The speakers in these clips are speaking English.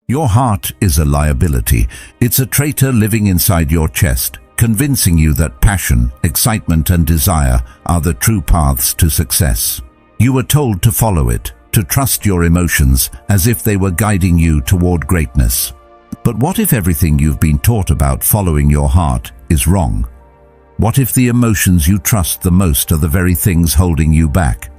Your heart is a liability. It's a traitor living inside your chest, convincing you that passion, excitement, and desire are the true paths to success. You were told to follow it, to trust your emotions as if they were guiding you toward greatness. But what if everything you've been taught about following your heart is wrong? What if the emotions you trust the most are the very things holding you back?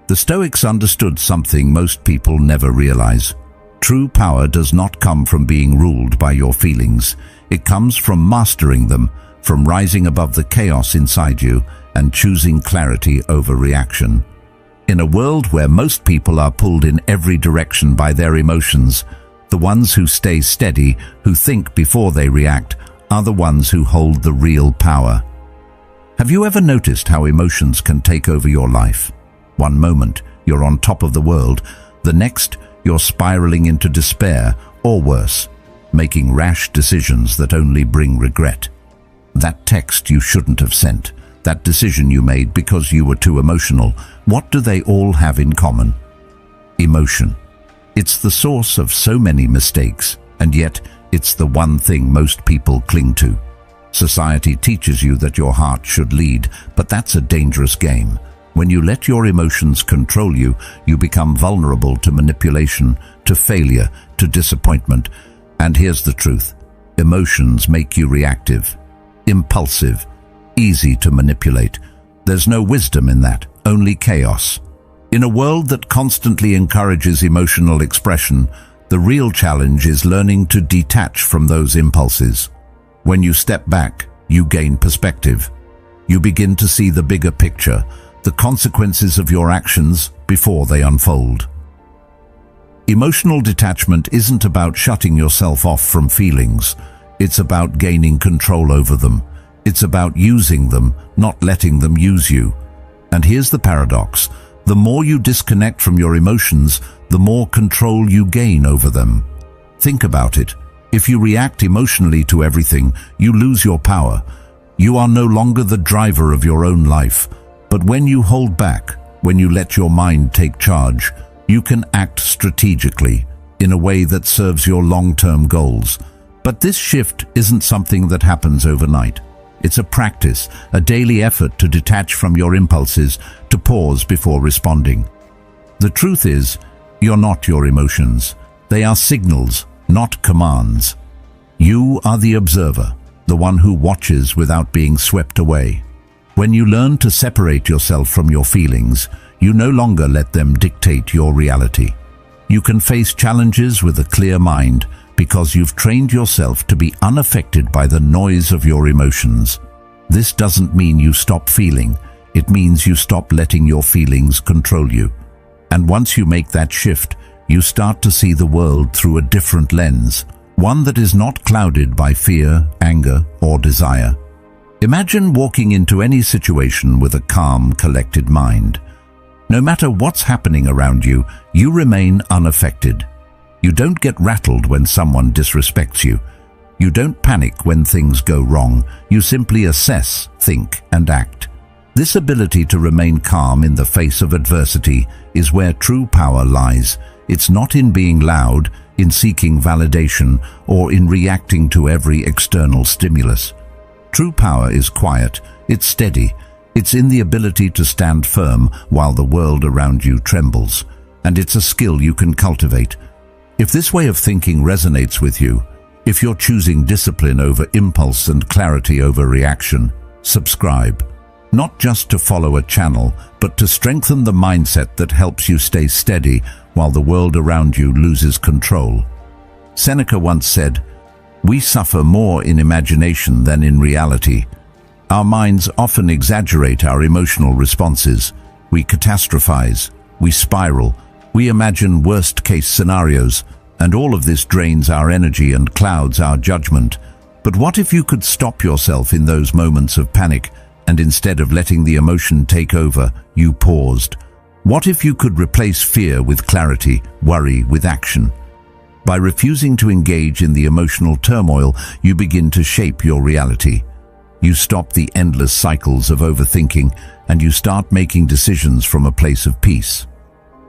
The Stoics understood something most people never realize. True power does not come from being ruled by your feelings. It comes from mastering them, from rising above the chaos inside you and choosing clarity over reaction. In a world where most people are pulled in every direction by their emotions, the ones who stay steady, who think before they react, are the ones who hold the real power. Have you ever noticed how emotions can take over your life? One moment, you're on top of the world. The next, you're spiraling into despair, or worse, making rash decisions that only bring regret. That text you shouldn't have sent, that decision you made because you were too emotional, what do they all have in common? Emotion. It's the source of so many mistakes, and yet it's the one thing most people cling to. Society teaches you that your heart should lead, but that's a dangerous game. When you let your emotions control you, you become vulnerable to manipulation, to failure, to disappointment. And here's the truth. Emotions make you reactive, impulsive, easy to manipulate. There's no wisdom in that, only chaos. In a world that constantly encourages emotional expression, the real challenge is learning to detach from those impulses. When you step back, you gain perspective. You begin to see the bigger picture, the consequences of your actions before they unfold. Emotional detachment isn't about shutting yourself off from feelings. It's about gaining control over them. It's about using them, not letting them use you. And here's the paradox. The more you disconnect from your emotions, the more control you gain over them. Think about it. If you react emotionally to everything, you lose your power. You are no longer the driver of your own life. But when you hold back, when you let your mind take charge, you can act strategically in a way that serves your long-term goals. But this shift isn't something that happens overnight. It's a practice, a daily effort to detach from your impulses, to pause before responding. The truth is, you're not your emotions. They are signals, not commands. You are the observer, the one who watches without being swept away. When you learn to separate yourself from your feelings, you no longer let them dictate your reality. You can face challenges with a clear mind because you've trained yourself to be unaffected by the noise of your emotions. This doesn't mean you stop feeling. It means you stop letting your feelings control you. And once you make that shift, you start to see the world through a different lens, one that is not clouded by fear, anger, or desire. Imagine walking into any situation with a calm, collected mind. No matter what's happening around you, you remain unaffected. You don't get rattled when someone disrespects you. You don't panic when things go wrong. You simply assess, think, and act. This ability to remain calm in the face of adversity is where true power lies. It's not in being loud, in seeking validation, or in reacting to every external stimulus. True power is quiet, it's steady, it's in the ability to stand firm while the world around you trembles, and it's a skill you can cultivate. If this way of thinking resonates with you, if you're choosing discipline over impulse and clarity over reaction, subscribe. Not just to follow a channel, but to strengthen the mindset that helps you stay steady while the world around you loses control. Seneca once said, "We suffer more in imagination than in reality." Our minds often exaggerate our emotional responses. We catastrophize, we spiral, we imagine worst-case scenarios, and all of this drains our energy and clouds our judgment. But what if you could stop yourself in those moments of panic, and instead of letting the emotion take over, you paused? What if you could replace fear with clarity, worry with action? By refusing to engage in the emotional turmoil, you begin to shape your reality. You stop the endless cycles of overthinking, and you start making decisions from a place of peace.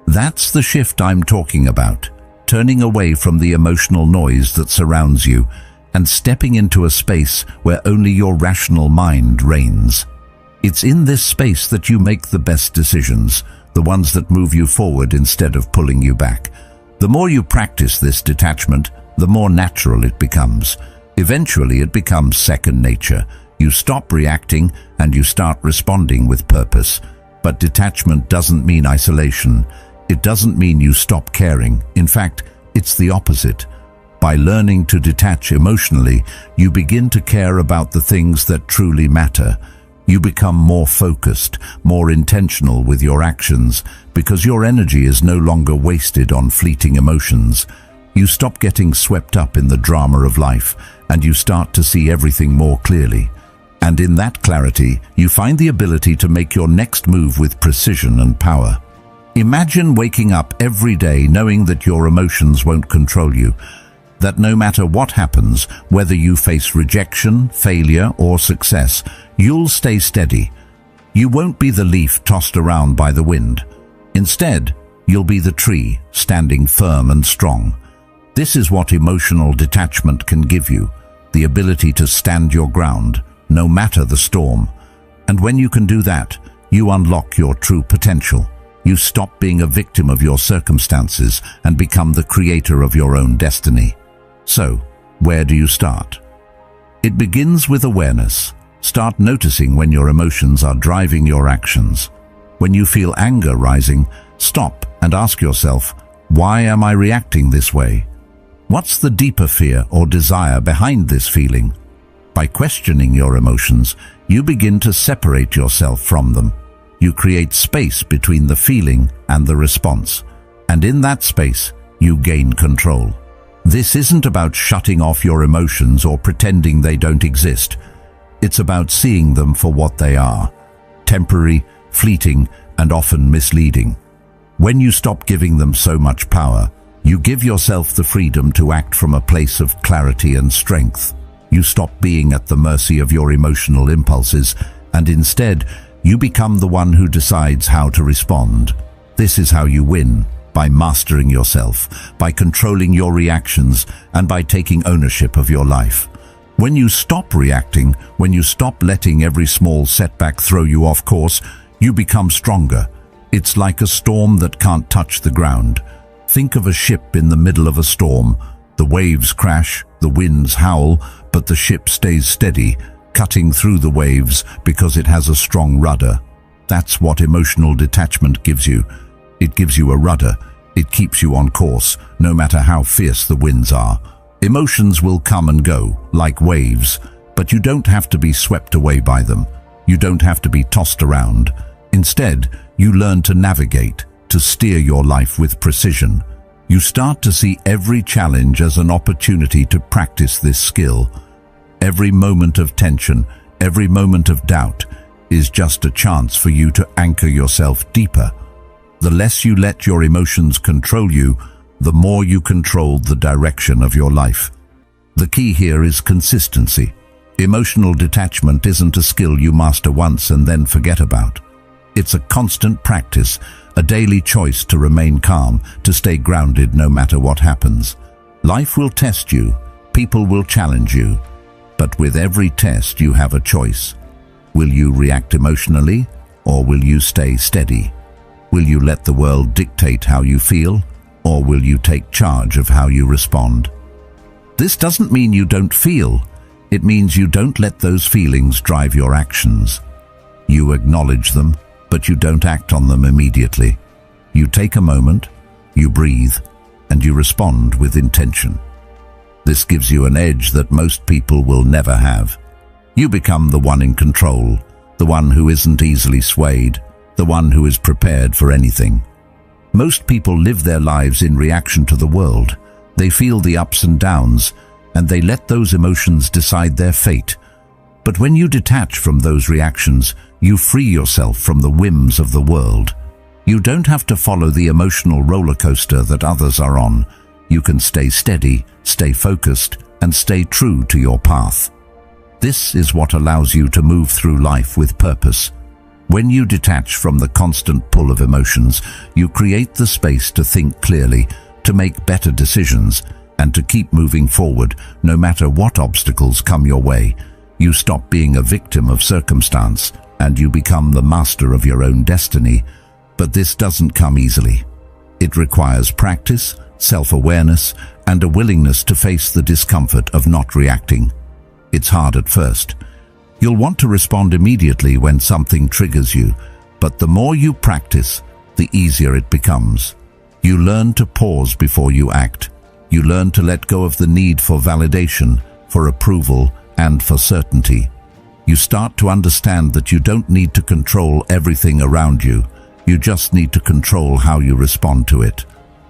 That's the shift I'm talking about. turning away from the emotional noise that surrounds you and stepping into a space where only your rational mind reigns. It's in this space that you make the best decisions, the ones that move you forward instead of pulling you back. The more you practice this detachment, the more natural it becomes. Eventually, it becomes second nature. You stop reacting and you start responding with purpose. But detachment doesn't mean isolation. It doesn't mean you stop caring. In fact, it's the opposite. By learning to detach emotionally, you begin to care about the things that truly matter. You become more focused, more intentional with your actions, because your energy is no longer wasted on fleeting emotions. You stop getting swept up in the drama of life, and you start to see everything more clearly. And in that clarity, you find the ability to make your next move with precision and power. Imagine waking up every day knowing that your emotions won't control you, that no matter what happens, whether you face rejection, failure, or success, you'll stay steady. You won't be the leaf tossed around by the wind. Instead, you'll be the tree, standing firm and strong. This is what emotional detachment can give you, the ability to stand your ground, no matter the storm. And when you can do that, you unlock your true potential. You stop being a victim of your circumstances and become the creator of your own destiny. So, where do you start? It begins with awareness. Start noticing when your emotions are driving your actions. When you feel anger rising, stop and ask yourself, why am I reacting this way? What's the deeper fear or desire behind this feeling? By questioning your emotions, you begin to separate yourself from them. You create space between the feeling and the response, and in that space, you gain control. This isn't about shutting off your emotions or pretending they don't exist. It's about seeing them for what they are: temporary, fleeting, and often misleading. When you stop giving them so much power, you give yourself the freedom to act from a place of clarity and strength. You stop being at the mercy of your emotional impulses, and instead, you become the one who decides how to respond. This is how you win, by mastering yourself, by controlling your reactions, and by taking ownership of your life. When you stop reacting, when you stop letting every small setback throw you off course, you become stronger. It's like a storm that can't touch the ground. Think of a ship in the middle of a storm. The waves crash, the winds howl, but the ship stays steady, cutting through the waves because it has a strong rudder. That's what emotional detachment gives you. It gives you a rudder. It keeps you on course, no matter how fierce the winds are. Emotions will come and go, like waves, but you don't have to be swept away by them. You don't have to be tossed around. Instead, you learn to navigate, to steer your life with precision. You start to see every challenge as an opportunity to practice this skill. Every moment of tension, every moment of doubt, is just a chance for you to anchor yourself deeper. The less you let your emotions control you, the more you control the direction of your life. The key here is consistency. Emotional detachment isn't a skill you master once and then forget about. It's a constant practice, a daily choice to remain calm, to stay grounded no matter what happens. Life will test you, people will challenge you, but with every test you have a choice. Will you react emotionally, or will you stay steady? Will you let the world dictate how you feel, or will you take charge of how you respond? This doesn't mean you don't feel. It means you don't let those feelings drive your actions. You acknowledge them, but you don't act on them immediately. You take a moment, you breathe, and you respond with intention. This gives you an edge that most people will never have. You become the one in control, the one who isn't easily swayed, the one who is prepared for anything. Most people live their lives in reaction to the world. They feel the ups and downs, and they let those emotions decide their fate. But when you detach from those reactions, you free yourself from the whims of the world. You don't have to follow the emotional roller coaster that others are on. You can stay steady, stay focused, and stay true to your path. This is what allows you to move through life with purpose. When you detach from the constant pull of emotions, you create the space to think clearly, to make better decisions, and to keep moving forward no matter what obstacles come your way. You stop being a victim of circumstance, and you become the master of your own destiny. But this doesn't come easily. It requires practice, self-awareness, and a willingness to face the discomfort of not reacting. It's hard at first. You'll want to respond immediately when something triggers you, but the more you practice, the easier it becomes. You learn to pause before you act. You learn to let go of the need for validation, for approval, and for certainty. You start to understand that you don't need to control everything around you. You just need to control how you respond to it.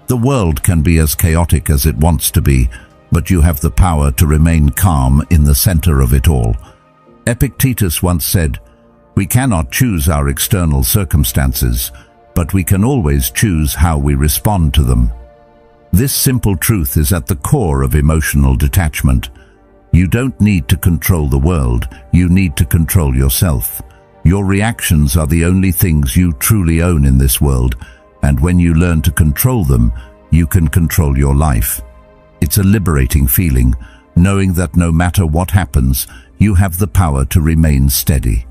The world can be as chaotic as it wants to be, but you have the power to remain calm in the center of it all. Epictetus once said, "We cannot choose our external circumstances, but we can always choose how we respond to them." This simple truth is at the core of emotional detachment. You don't need to control the world, you need to control yourself. Your reactions are the only things you truly own in this world, and when you learn to control them, you can control your life. It's a liberating feeling, knowing that no matter what happens, you have the power to remain steady.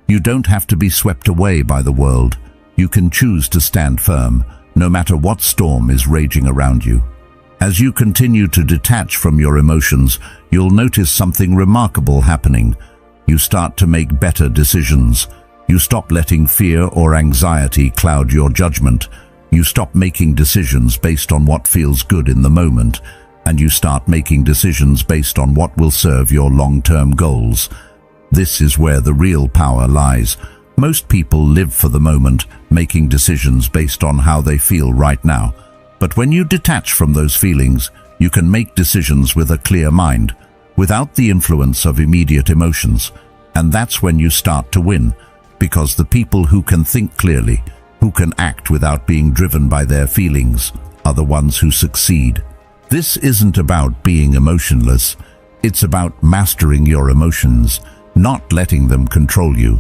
You don't have to be swept away by the world. You can choose to stand firm, no matter what storm is raging around you. As you continue to detach from your emotions, you'll notice something remarkable happening. You start to make better decisions. You stop letting fear or anxiety cloud your judgment. You stop making decisions based on what feels good in the moment, and you start making decisions based on what will serve your long-term goals. This is where the real power lies. Most people live for the moment, making decisions based on how they feel right now. But when you detach from those feelings, you can make decisions with a clear mind, without the influence of immediate emotions. And that's when you start to win, because the people who can think clearly, who can act without being driven by their feelings, are the ones who succeed. This isn't about being emotionless. It's about mastering your emotions, not letting them control you.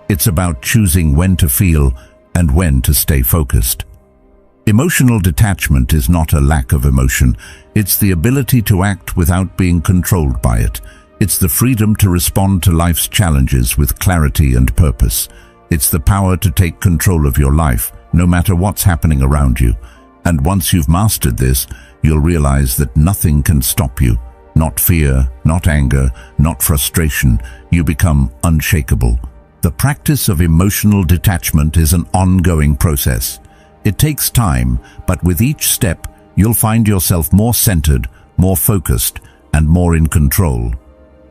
It's about choosing when to feel and when to stay focused. Emotional detachment is not a lack of emotion. It's the ability to act without being controlled by it. It's the freedom to respond to life's challenges with clarity and purpose. It's the power to take control of your life, no matter what's happening around you. And once you've mastered this, you'll realize that nothing can stop you. Not fear, not anger, not frustration. You become unshakable. The practice of emotional detachment is an ongoing process. It takes time, but with each step, you'll find yourself more centered, more focused, and more in control.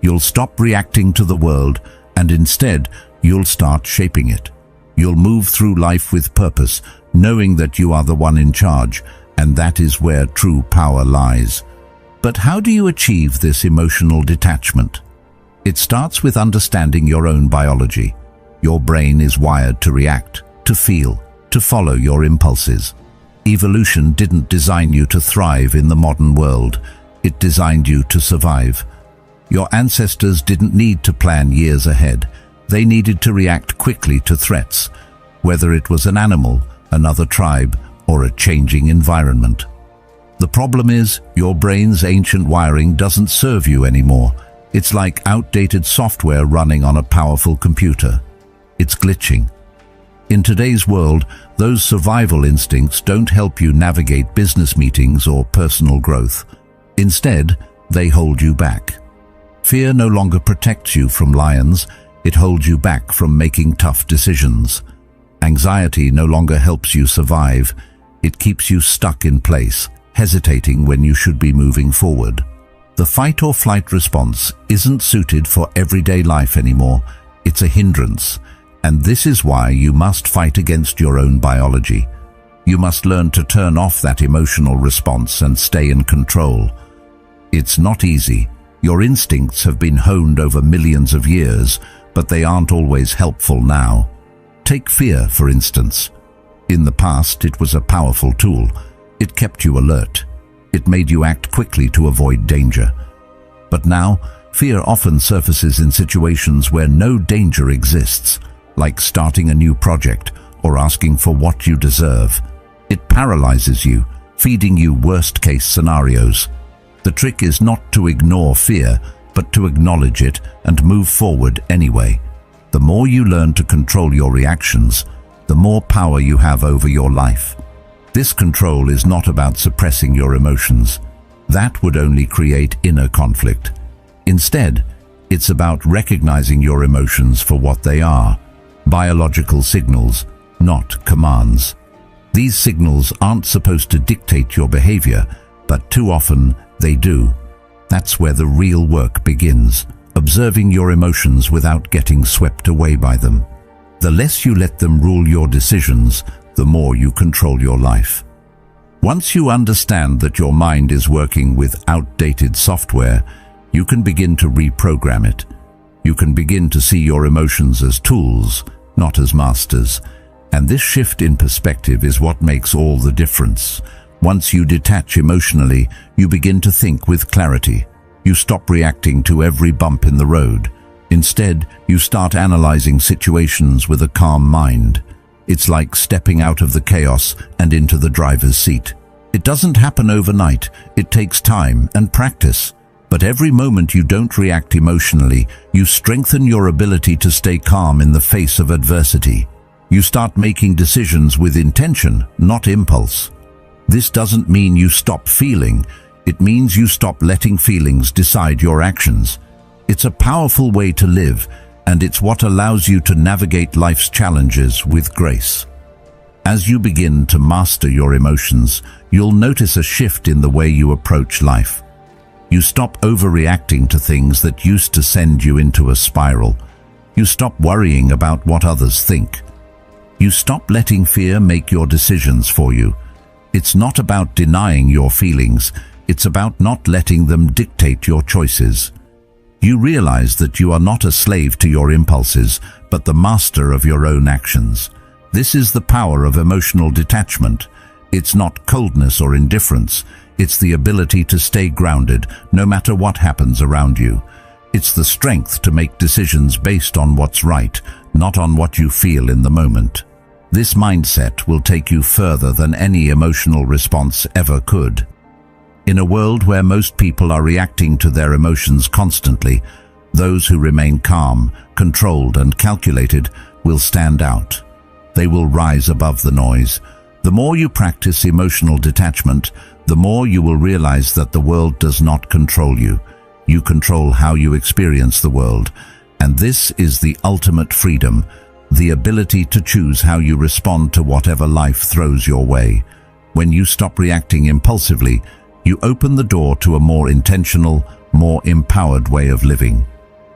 You'll stop reacting to the world, and instead, you'll start shaping it. You'll move through life with purpose, knowing that you are the one in charge, and that is where true power lies. But how do you achieve this emotional detachment? It starts with understanding your own biology. Your brain is wired to react, to feel, to follow your impulses. Evolution didn't design you to thrive in the modern world. It designed you to survive. Your ancestors didn't need to plan years ahead. They needed to react quickly to threats, whether it was an animal, another tribe, or a changing environment. The problem is, your brain's ancient wiring doesn't serve you anymore. It's like outdated software running on a powerful computer. It's glitching. In today's world, those survival instincts don't help you navigate business meetings or personal growth. Instead, they hold you back. Fear no longer protects you from lions, it holds you back from making tough decisions. Anxiety no longer helps you survive, it keeps you stuck in place, hesitating when you should be moving forward. The fight or flight response isn't suited for everyday life anymore, it's a hindrance. And this is why you must fight against your own biology. You must learn to turn off that emotional response and stay in control. It's not easy. Your instincts have been honed over millions of years, but they aren't always helpful now. Take fear, for instance. In the past, it was a powerful tool. It kept you alert. It made you act quickly to avoid danger. But now, fear often surfaces in situations where no danger exists, like starting a new project or asking for what you deserve. It paralyzes you, feeding you worst-case scenarios. The trick is not to ignore fear, but to acknowledge it and move forward anyway. The more you learn to control your reactions, the more power you have over your life. This control is not about suppressing your emotions. That would only create inner conflict. Instead, it's about recognizing your emotions for what they are: biological signals, not commands. These signals aren't supposed to dictate your behavior, but too often they do. That's where the real work begins, observing your emotions without getting swept away by them. The less you let them rule your decisions, the more you control your life. Once you understand that your mind is working with outdated software, you can begin to reprogram it. You can begin to see your emotions as tools, not as masters. And this shift in perspective is what makes all the difference. Once you detach emotionally, you begin to think with clarity. You stop reacting to every bump in the road. Instead, you start analyzing situations with a calm mind. It's like stepping out of the chaos and into the driver's seat. It doesn't happen overnight. It takes time and practice. But every moment you don't react emotionally, you strengthen your ability to stay calm in the face of adversity. You start making decisions with intention, not impulse. This doesn't mean you stop feeling. It means you stop letting feelings decide your actions. It's a powerful way to live, and it's what allows you to navigate life's challenges with grace. As you begin to master your emotions, you'll notice a shift in the way you approach life. You stop overreacting to things that used to send you into a spiral. You stop worrying about what others think. You stop letting fear make your decisions for you. It's not about denying your feelings. It's about not letting them dictate your choices. You realize that you are not a slave to your impulses, but the master of your own actions. This is the power of emotional detachment. It's not coldness or indifference. It's the ability to stay grounded no matter what happens around you. It's the strength to make decisions based on what's right, not on what you feel in the moment. This mindset will take you further than any emotional response ever could. In a world where most people are reacting to their emotions constantly, those who remain calm, controlled, and calculated will stand out. They will rise above the noise. The more you practice emotional detachment, the more you will realize that the world does not control you. You control how you experience the world. And this is the ultimate freedom, the ability to choose how you respond to whatever life throws your way. When you stop reacting impulsively, you open the door to a more intentional, more empowered way of living.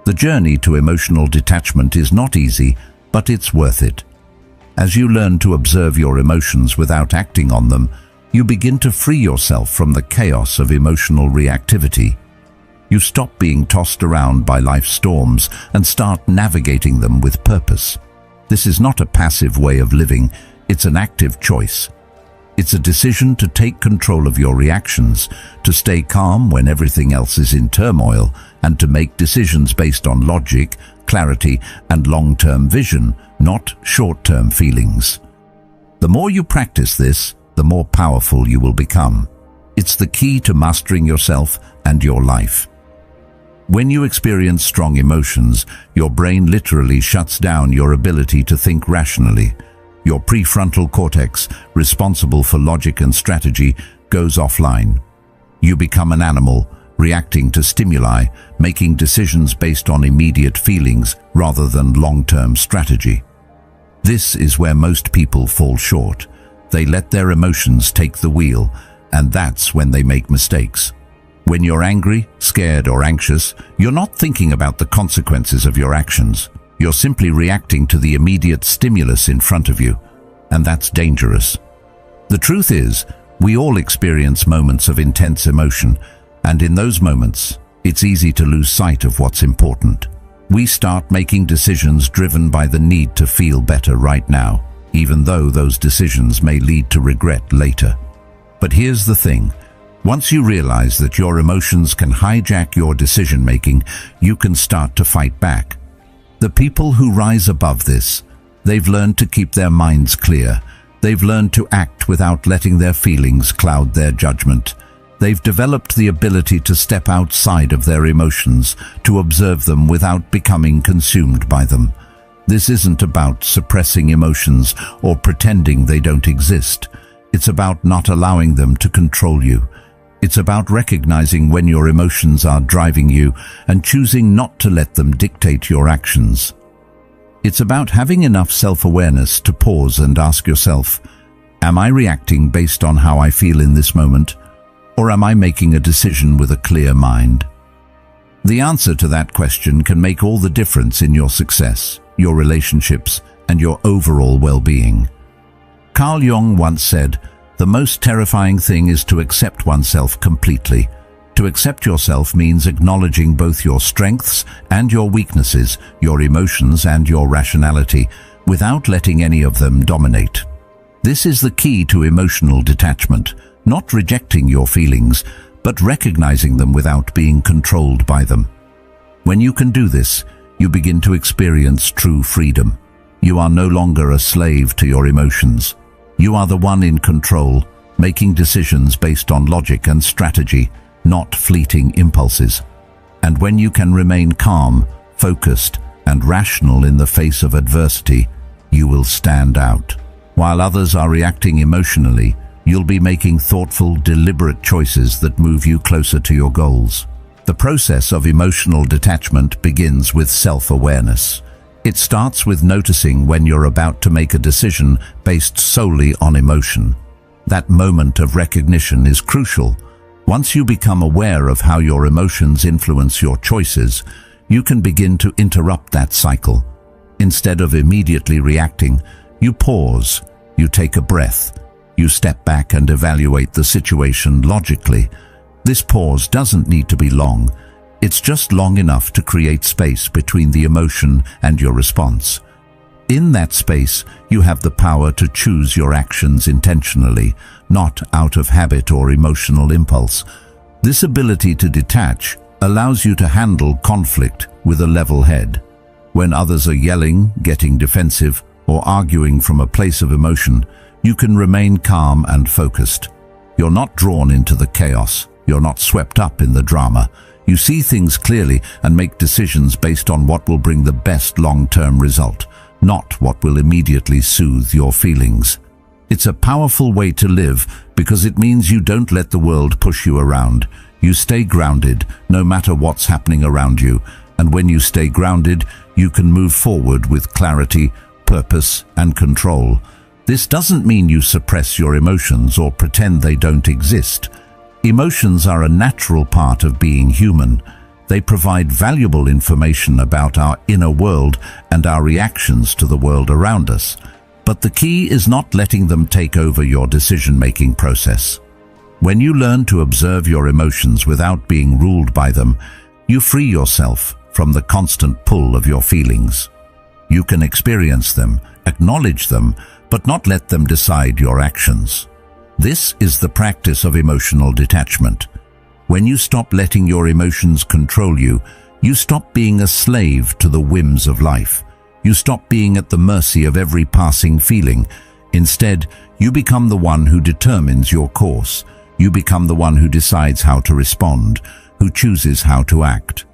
The journey to emotional detachment is not easy, but it's worth it. As you learn to observe your emotions without acting on them, you begin to free yourself from the chaos of emotional reactivity. You stop being tossed around by life's storms and start navigating them with purpose. This is not a passive way of living, it's an active choice. It's a decision to take control of your reactions, to stay calm when everything else is in turmoil, and to make decisions based on logic, clarity, and long-term vision, not short-term feelings. The more you practice this, the more powerful you will become. It's the key to mastering yourself and your life. When you experience strong emotions, your brain literally shuts down your ability to think rationally. Your prefrontal cortex, responsible for logic and strategy, goes offline. You become an animal, reacting to stimuli, making decisions based on immediate feelings rather than long-term strategy. This is where most people fall short. They let their emotions take the wheel, and that's when they make mistakes. When you're angry, scared, or anxious, you're not thinking about the consequences of your actions. You're simply reacting to the immediate stimulus in front of you, and that's dangerous. The truth is, we all experience moments of intense emotion, and in those moments, it's easy to lose sight of what's important. We start making decisions driven by the need to feel better right now, even though those decisions may lead to regret later. But here's the thing. Once you realize that your emotions can hijack your decision-making, you can start to fight back. The people who rise above this, they've learned to keep their minds clear. They've learned to act without letting their feelings cloud their judgment. They've developed the ability to step outside of their emotions, to observe them without becoming consumed by them. This isn't about suppressing emotions or pretending they don't exist. It's about not allowing them to control you. It's about recognizing when your emotions are driving you and choosing not to let them dictate your actions. It's about having enough self-awareness to pause and ask yourself, am I reacting based on how I feel in this moment, or am I making a decision with a clear mind? The answer to that question can make all the difference in your success, your relationships, and your overall well-being. Carl Jung once said, "The most terrifying thing is to accept oneself completely." To accept yourself means acknowledging both your strengths and your weaknesses, your emotions and your rationality, without letting any of them dominate. This is the key to emotional detachment, not rejecting your feelings, but recognizing them without being controlled by them. When you can do this, you begin to experience true freedom. You are no longer a slave to your emotions. You are the one in control, making decisions based on logic and strategy, not fleeting impulses. And when you can remain calm, focused, and rational in the face of adversity, you will stand out. While others are reacting emotionally, you'll be making thoughtful, deliberate choices that move you closer to your goals. The process of emotional detachment begins with self-awareness. It starts with noticing when you're about to make a decision based solely on emotion. That moment of recognition is crucial. Once you become aware of how your emotions influence your choices, you can begin to interrupt that cycle. Instead of immediately reacting, you pause, you take a breath, you step back and evaluate the situation logically. This pause doesn't need to be long. It's just long enough to create space between the emotion and your response. In that space, you have the power to choose your actions intentionally, not out of habit or emotional impulse. This ability to detach allows you to handle conflict with a level head. When others are yelling, getting defensive, or arguing from a place of emotion, you can remain calm and focused. You're not drawn into the chaos. You're not swept up in the drama. You see things clearly and make decisions based on what will bring the best long-term result, not what will immediately soothe your feelings. It's a powerful way to live because it means you don't let the world push you around. You stay grounded no matter what's happening around you, and when you stay grounded, you can move forward with clarity, purpose, and control. This doesn't mean you suppress your emotions or pretend they don't exist. Emotions are a natural part of being human. They provide valuable information about our inner world and our reactions to the world around us. But the key is not letting them take over your decision-making process. When you learn to observe your emotions without being ruled by them, you free yourself from the constant pull of your feelings. You can experience them, acknowledge them, but not let them decide your actions. This is the practice of emotional detachment. When you stop letting your emotions control you, you stop being a slave to the whims of life. You stop being at the mercy of every passing feeling. Instead, you become the one who determines your course. You become the one who decides how to respond, who chooses how to act.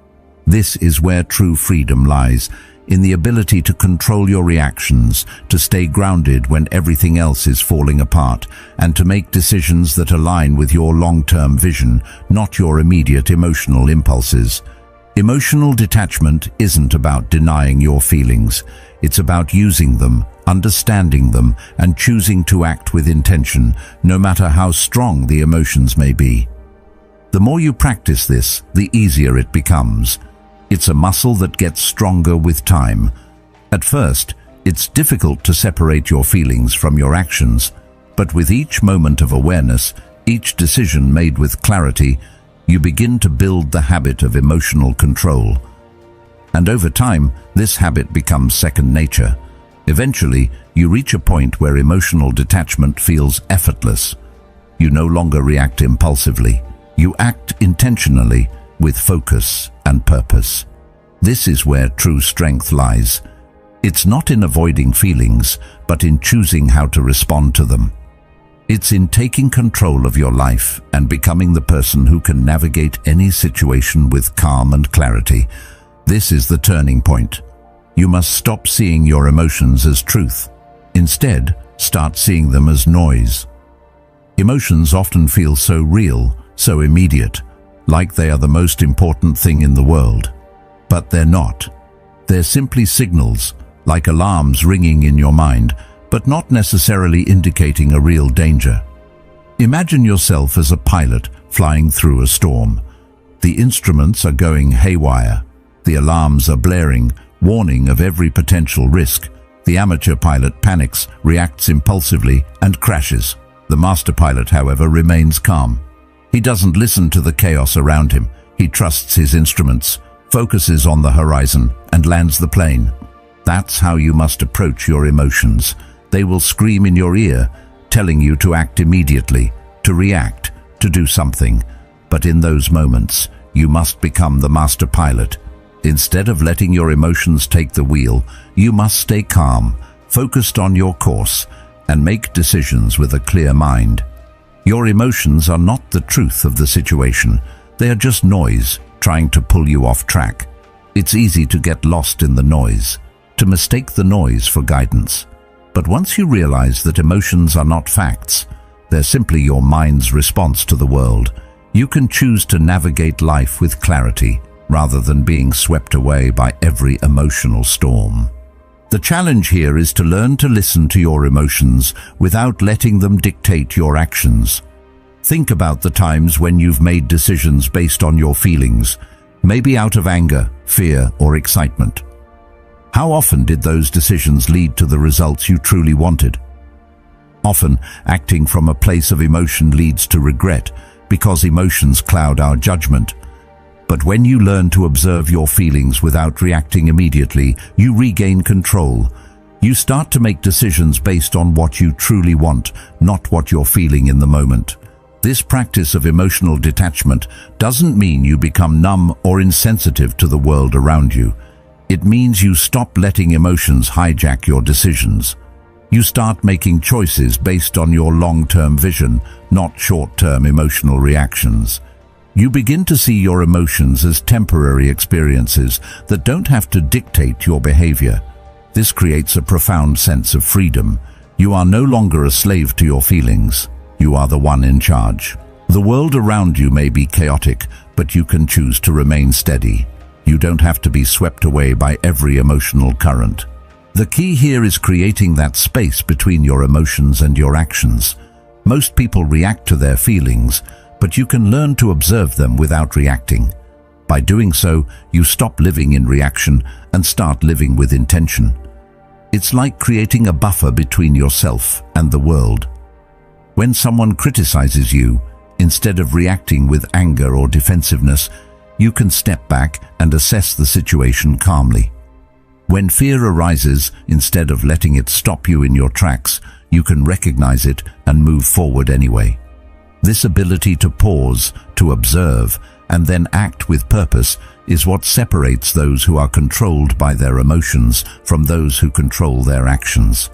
This is where true freedom lies, in the ability to control your reactions, to stay grounded when everything else is falling apart, and to make decisions that align with your long-term vision, not your immediate emotional impulses. Emotional detachment isn't about denying your feelings. It's about using them, understanding them, and choosing to act with intention, no matter how strong the emotions may be. The more you practice this, the easier it becomes. It's a muscle that gets stronger with time. At first, it's difficult to separate your feelings from your actions, but with each moment of awareness, each decision made with clarity, you begin to build the habit of emotional control. And over time, this habit becomes second nature. Eventually, you reach a point where emotional detachment feels effortless. You no longer react impulsively. You act intentionally, with focus and purpose. This is where true strength lies. It's not in avoiding feelings, but in choosing how to respond to them. It's in taking control of your life and becoming the person who can navigate any situation with calm and clarity. This is the turning point. You must stop seeing your emotions as truth. Instead, start seeing them as noise. Emotions often feel so real, so immediate, like they are the most important thing in the world. But they're not. They're simply signals, like alarms ringing in your mind, but not necessarily indicating a real danger. Imagine yourself as a pilot flying through a storm. The instruments are going haywire. The alarms are blaring, warning of every potential risk. The amateur pilot panics, reacts impulsively, and crashes. The master pilot, however, remains calm. He doesn't listen to the chaos around him. He trusts his instruments, focuses on the horizon, and lands the plane. That's how you must approach your emotions. They will scream in your ear, telling you to act immediately, to react, to do something. But in those moments, you must become the master pilot. Instead of letting your emotions take the wheel, you must stay calm, focused on your course, and make decisions with a clear mind. Your emotions are not the truth of the situation. They are just noise, trying to pull you off track. It's easy to get lost in the noise, to mistake the noise for guidance. But once you realize that emotions are not facts, they're simply your mind's response to the world, you can choose to navigate life with clarity, rather than being swept away by every emotional storm. The challenge here is to learn to listen to your emotions without letting them dictate your actions. Think about the times when you've made decisions based on your feelings, maybe out of anger, fear, or excitement. How often did those decisions lead to the results you truly wanted? Often, acting from a place of emotion leads to regret, because emotions cloud our judgment. But when you learn to observe your feelings without reacting immediately, you regain control. You start to make decisions based on what you truly want, not what you're feeling in the moment. This practice of emotional detachment doesn't mean you become numb or insensitive to the world around you. It means you stop letting emotions hijack your decisions. You start making choices based on your long-term vision, not short-term emotional reactions. You begin to see your emotions as temporary experiences that don't have to dictate your behavior. This creates a profound sense of freedom. You are no longer a slave to your feelings. You are the one in charge. The world around you may be chaotic, but you can choose to remain steady. You don't have to be swept away by every emotional current. The key here is creating that space between your emotions and your actions. Most people react to their feelings, but you can learn to observe them without reacting. By doing so, you stop living in reaction and start living with intention. It's like creating a buffer between yourself and the world. When someone criticizes you, instead of reacting with anger or defensiveness, you can step back and assess the situation calmly. When fear arises, instead of letting it stop you in your tracks, you can recognize it and move forward anyway. This ability to pause, to observe, and then act with purpose is what separates those who are controlled by their emotions from those who control their actions.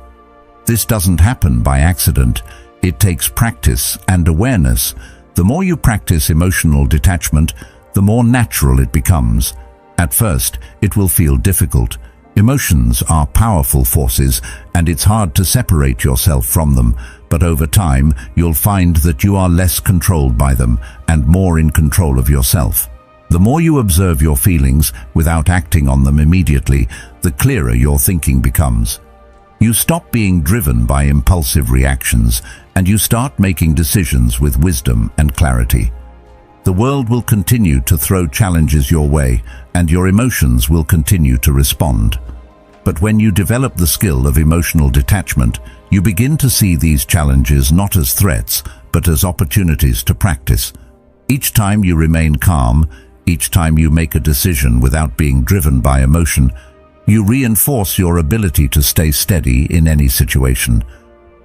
This doesn't happen by accident. It takes practice and awareness. The more you practice emotional detachment, the more natural it becomes. At first, it will feel difficult. Emotions are powerful forces, and it's hard to separate yourself from them, but over time, you'll find that you are less controlled by them and more in control of yourself. The more you observe your feelings without acting on them immediately, the clearer your thinking becomes. You stop being driven by impulsive reactions, and you start making decisions with wisdom and clarity. The world will continue to throw challenges your way, and your emotions will continue to respond. But when you develop the skill of emotional detachment, you begin to see these challenges not as threats, but as opportunities to practice. Each time you remain calm, each time you make a decision without being driven by emotion, you reinforce your ability to stay steady in any situation.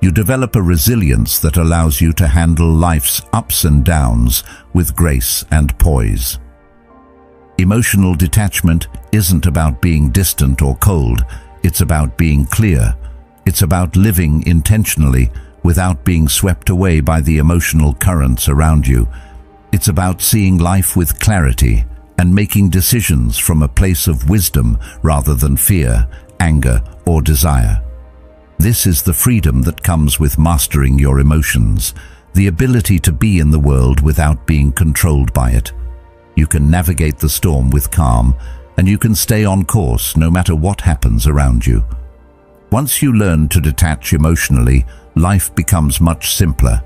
You develop a resilience that allows you to handle life's ups and downs with grace and poise. Emotional detachment isn't about being distant or cold. It's about being clear. It's about living intentionally without being swept away by the emotional currents around you. It's about seeing life with clarity and making decisions from a place of wisdom rather than fear, anger, or desire. This is the freedom that comes with mastering your emotions, the ability to be in the world without being controlled by it. You can navigate the storm with calm, and you can stay on course no matter what happens around you. Once you learn to detach emotionally, life becomes much simpler.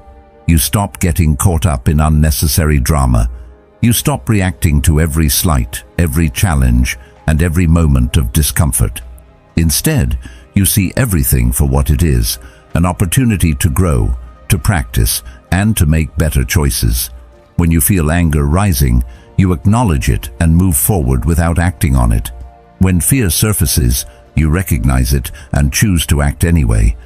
You stop getting caught up in unnecessary drama. You stop reacting to every slight, every challenge, and every moment of discomfort. Instead, you see everything for what it is, an opportunity to grow, to practice, and to make better choices. When you feel anger rising, you acknowledge it and move forward without acting on it. When fear surfaces, you recognize it and choose to act anyway.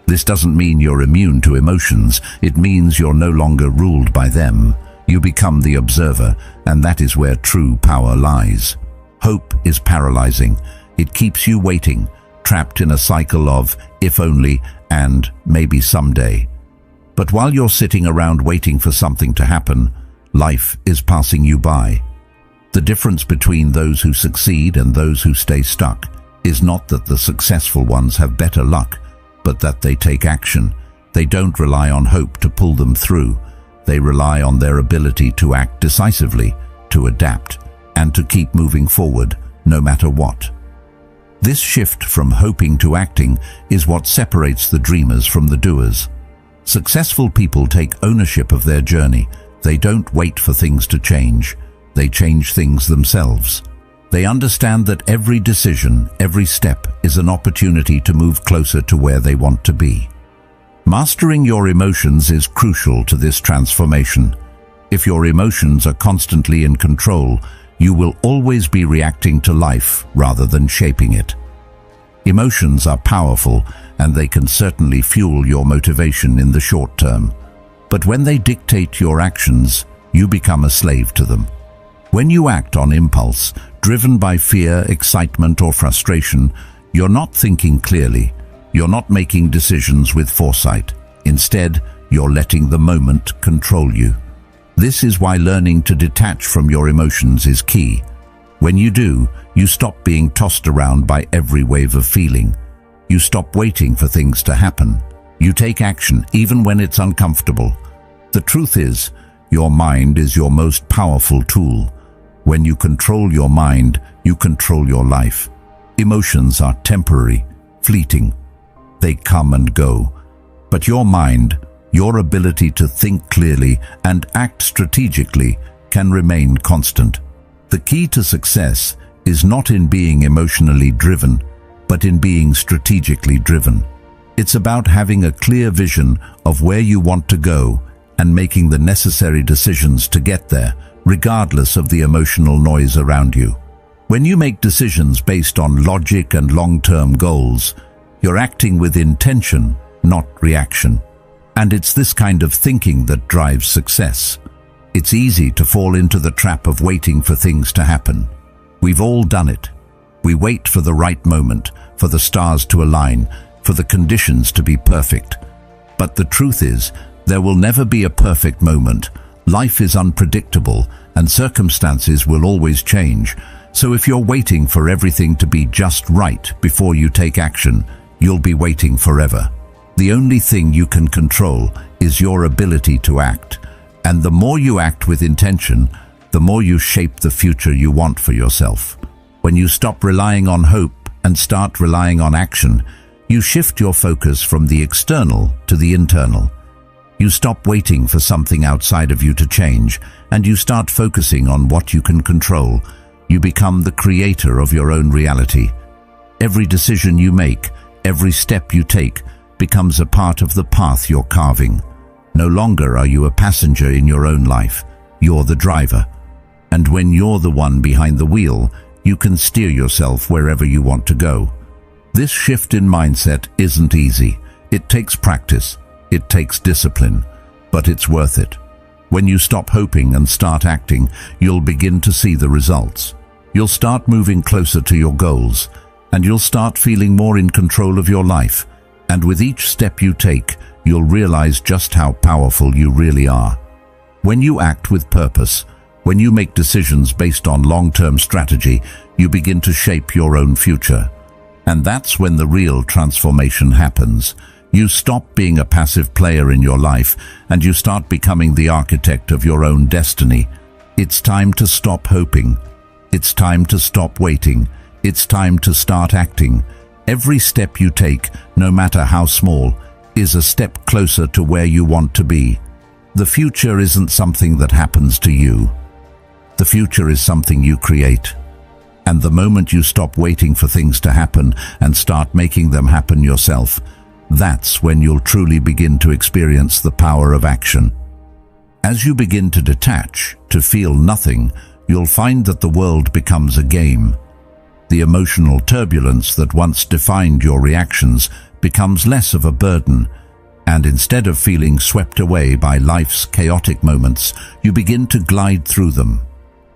This doesn't mean you're immune to emotions. It means you're no longer ruled by them. You become the observer, and that is where true power lies. Hope is paralyzing. It keeps you waiting, trapped in a cycle of if only and maybe someday. But while you're sitting around waiting for something to happen, life is passing you by. The difference between those who succeed and those who stay stuck is not that the successful ones have better luck, but that they take action. They don't rely on hope to pull them through. They rely on their ability to act decisively, to adapt, and to keep moving forward, no matter what. This shift from hoping to acting is what separates the dreamers from the doers. Successful people take ownership of their journey. They don't wait for things to change. They change things themselves. They understand that every decision, every step is an opportunity to move closer to where they want to be. Mastering your emotions is crucial to this transformation. If your emotions are constantly in control, you will always be reacting to life rather than shaping it. Emotions are powerful, and they can certainly fuel your motivation in the short term. But when they dictate your actions, you become a slave to them. When you act on impulse, driven by fear, excitement, or frustration, you're not thinking clearly. You're not making decisions with foresight. Instead, you're letting the moment control you. This is why learning to detach from your emotions is key. When you do, you stop being tossed around by every wave of feeling. You stop waiting for things to happen. You take action even when it's uncomfortable. The truth is, your mind is your most powerful tool. When you control your mind, you control your life. Emotions are temporary, fleeting. They come and go. But your mind, your ability to think clearly and act strategically, can remain constant. The key to success is not in being emotionally driven, but in being strategically driven. It's about having a clear vision of where you want to go and making the necessary decisions to get there, regardless of the emotional noise around you. When you make decisions based on logic and long-term goals, you're acting with intention, not reaction. And it's this kind of thinking that drives success. It's easy to fall into the trap of waiting for things to happen. We've all done it. We wait for the right moment, for the stars to align, for the conditions to be perfect. But the truth is, there will never be a perfect moment. Life is unpredictable, and circumstances will always change. So if you're waiting for everything to be just right before you take action, you'll be waiting forever. The only thing you can control is your ability to act. And the more you act with intention, the more you shape the future you want for yourself. When you stop relying on hope and start relying on action, you shift your focus from the external to the internal. You stop waiting for something outside of you to change, and you start focusing on what you can control. You become the creator of your own reality. Every decision you make, every step you take, becomes a part of the path you're carving. No longer are you a passenger in your own life. You're the driver. And when you're the one behind the wheel, you can steer yourself wherever you want to go. This shift in mindset isn't easy. It takes practice. It takes discipline. But it's worth it. When you stop hoping and start acting, you'll begin to see the results. You'll start moving closer to your goals, and you'll start feeling more in control of your life. And with each step you take, you'll realize just how powerful you really are. When you act with purpose, when you make decisions based on long-term strategy, you begin to shape your own future. And that's when the real transformation happens. You stop being a passive player in your life, and you start becoming the architect of your own destiny. It's time to stop hoping. It's time to stop waiting. It's time to start acting. Every step you take, no matter how small, is a step closer to where you want to be. The future isn't something that happens to you. The future is something you create. And the moment you stop waiting for things to happen and start making them happen yourself, that's when you'll truly begin to experience the power of action. As you begin to detach, to feel nothing, you'll find that the world becomes a game. The emotional turbulence that once defined your reactions becomes less of a burden, and instead of feeling swept away by life's chaotic moments, you begin to glide through them.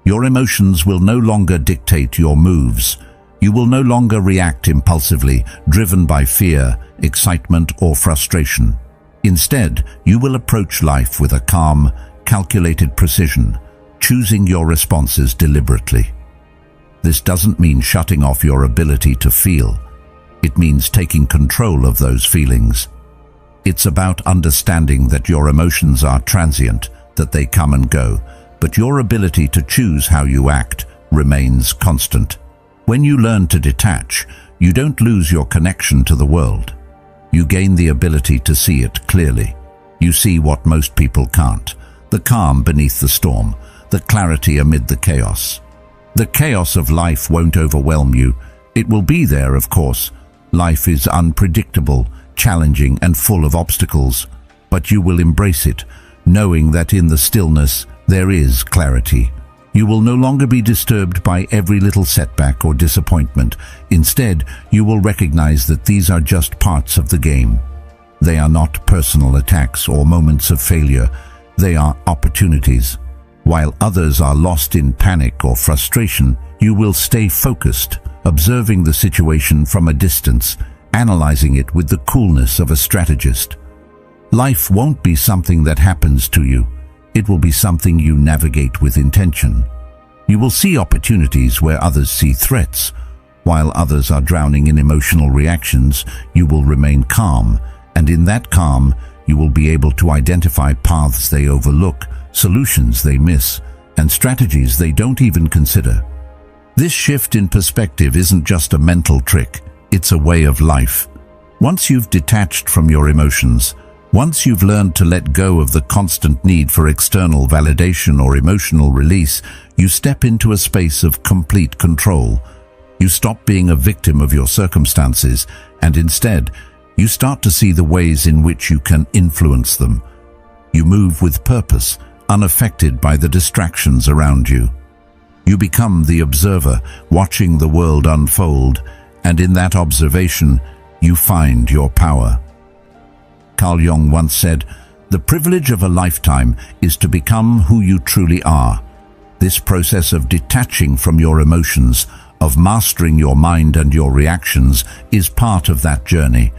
Your emotions will no longer dictate your moves. You will no longer react impulsively, driven by fear, excitement, or frustration. Instead, you will approach life with a calm, calculated precision, choosing your responses deliberately. This doesn't mean shutting off your ability to feel. It means taking control of those feelings. It's about understanding that your emotions are transient, that they come and go, but your ability to choose how you act remains constant. When you learn to detach, you don't lose your connection to the world. You gain the ability to see it clearly. You see what most people can't: the calm beneath the storm, the clarity amid the chaos. The chaos of life won't overwhelm you. It will be there, of course. Life is unpredictable, challenging, and full of obstacles, but you will embrace it, knowing that in the stillness there is clarity. You will no longer be disturbed by every little setback or disappointment. Instead, you will recognize that these are just parts of the game. They are not personal attacks or moments of failure. They are opportunities. While others are lost in panic or frustration, you will stay focused, observing the situation from a distance, analyzing it with the coolness of a strategist. Life won't be something that happens to you. It will be something you navigate with intention. You will see opportunities where others see threats. While others are drowning in emotional reactions, you will remain calm, and in that calm, you will be able to identify paths they overlook, solutions they miss, and strategies they don't even consider. This shift in perspective isn't just a mental trick, it's a way of life. Once you've detached from your emotions, once you've learned to let go of the constant need for external validation or emotional release, you step into a space of complete control. You stop being a victim of your circumstances, and instead, you start to see the ways in which you can influence them. You move with purpose, unaffected by the distractions around you. You become the observer, watching the world unfold, and in that observation, you find your power. Carl Jung once said, "The privilege of a lifetime is to become who you truly are." This process of detaching from your emotions, of mastering your mind and your reactions, is part of that journey.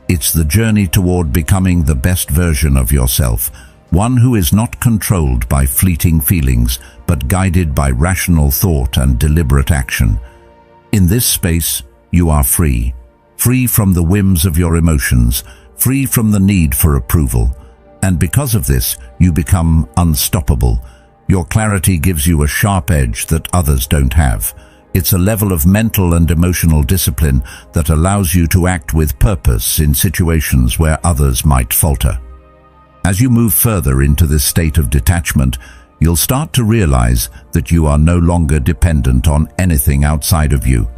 It's the journey toward becoming the best version of yourself, one who is not controlled by fleeting feelings, but guided by rational thought and deliberate action. In this space, you are free, free from the whims of your emotions, free from the need for approval. And because of this, you become unstoppable. Your clarity gives you a sharp edge that others don't have. It's a level of mental and emotional discipline that allows you to act with purpose in situations where others might falter. As you move further into this state of detachment, you'll start to realize that you are no longer dependent on anything outside of you.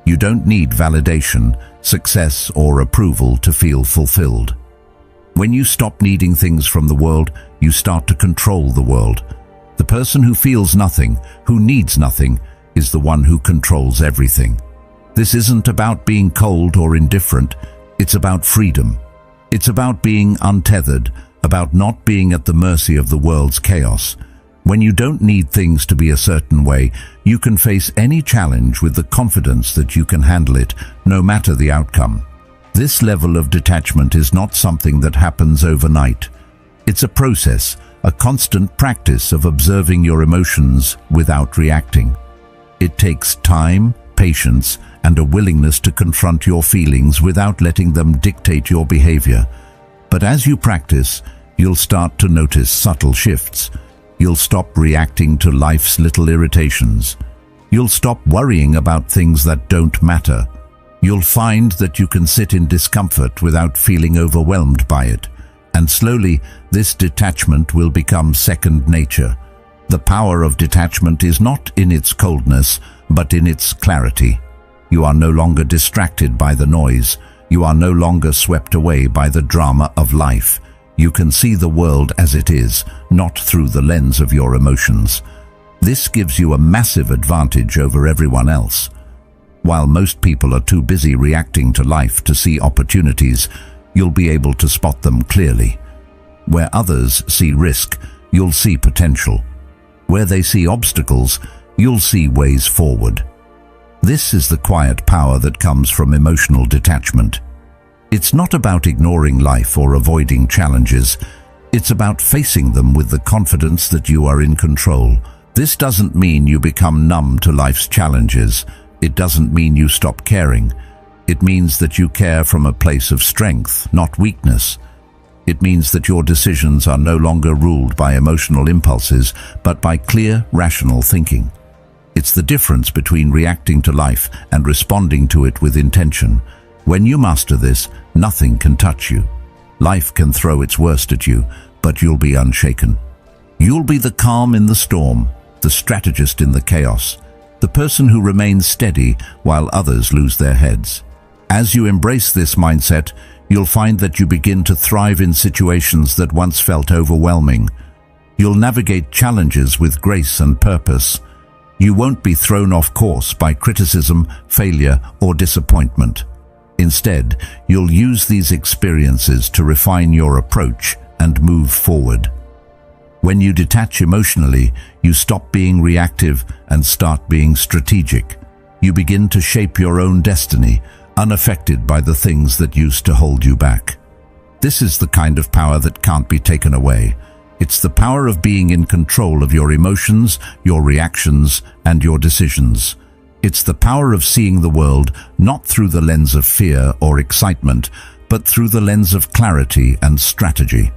You don't need validation, success, or approval to feel fulfilled. When you stop needing things from the world, you start to control the world. The person who feels nothing, who needs nothing, is the one who controls everything. This isn't about being cold or indifferent. It's about freedom. It's about being untethered, about not being at the mercy of the world's chaos. When you don't need things to be a certain way, you can face any challenge with the confidence that you can handle it, no matter the outcome. This level of detachment is not something that happens overnight. It's a process, a constant practice of observing your emotions without reacting. It takes time, patience, and a willingness to confront your feelings without letting them dictate your behavior. But as you practice, you'll start to notice subtle shifts. You'll stop reacting to life's little irritations. You'll stop worrying about things that don't matter. You'll find that you can sit in discomfort without feeling overwhelmed by it. And slowly, this detachment will become second nature. The power of detachment is not in its coldness, but in its clarity. You are no longer distracted by the noise. You are no longer swept away by the drama of life. You can see the world as it is, not through the lens of your emotions. This gives you a massive advantage over everyone else. While most people are too busy reacting to life to see opportunities, you'll be able to spot them clearly. Where others see risk, you'll see potential. Where they see obstacles, you'll see ways forward. This is the quiet power that comes from emotional detachment. It's not about ignoring life or avoiding challenges. It's about facing them with the confidence that you are in control. This doesn't mean you become numb to life's challenges. It doesn't mean you stop caring. It means that you care from a place of strength, not weakness. It means that your decisions are no longer ruled by emotional impulses, but by clear, rational thinking. It's the difference between reacting to life and responding to it with intention. When you master this, nothing can touch you. Life can throw its worst at you, but you'll be unshaken. You'll be the calm in the storm, the strategist in the chaos, the person who remains steady while others lose their heads. As you embrace this mindset, you'll find that you begin to thrive in situations that once felt overwhelming. You'll navigate challenges with grace and purpose. You won't be thrown off course by criticism, failure, or disappointment. Instead, you'll use these experiences to refine your approach and move forward. When you detach emotionally, you stop being reactive and start being strategic. You begin to shape your own destiny, unaffected by the things that used to hold you back. This is the kind of power that can't be taken away. It's the power of being in control of your emotions, your reactions, and your decisions. It's the power of seeing the world not through the lens of fear or excitement, but through the lens of clarity and strategy.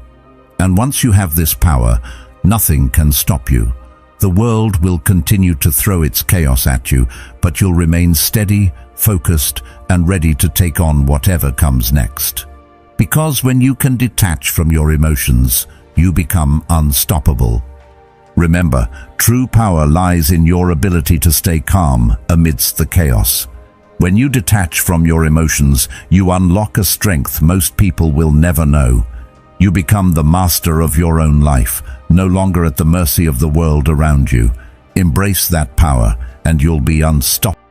And once you have this power, nothing can stop you. The world will continue to throw its chaos at you, but you'll remain steady, focused, and ready to take on whatever comes next. Because when you can detach from your emotions, you become unstoppable. Remember, true power lies in your ability to stay calm amidst the chaos. When you detach from your emotions, you unlock a strength most people will never know. You become the master of your own life, no longer at the mercy of the world around you. Embrace that power, and you'll be unstoppable.